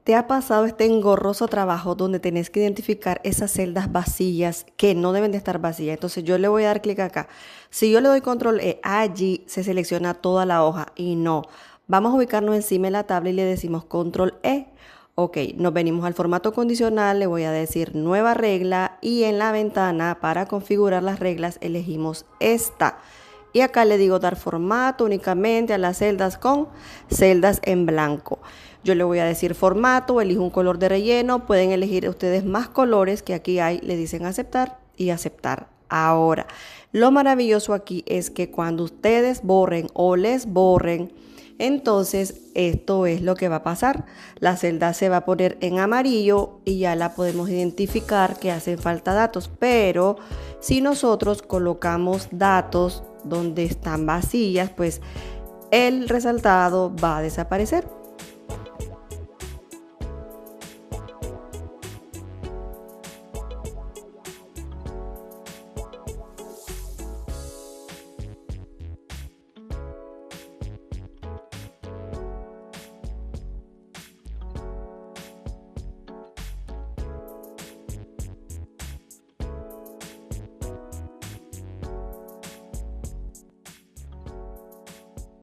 ¿Te ha pasado este engorroso trabajo donde tenés que identificar esas celdas vacías que no deben de estar vacías? Entonces yo le voy a dar clic acá. Si yo le doy control E, allí se selecciona toda la hoja y no. Vamos a ubicarnos encima de la tabla y le decimos control E. Ok, nos venimos al formato condicional, le voy a decir nueva regla y en la ventana para configurar las reglas elegimos esta. Y acá le digo dar formato únicamente a las celdas con celdas en blanco. Yo le voy a decir formato, elijo un color de relleno, pueden elegir ustedes más colores que aquí hay, le dicen aceptar y aceptar. Ahora, lo maravilloso aquí es que cuando ustedes borren o les borren, entonces esto es lo que va a pasar. La celda se va a poner en amarillo y ya la podemos identificar que hacen falta datos. Pero si nosotros colocamos datos donde están vacías, pues el resaltado va a desaparecer.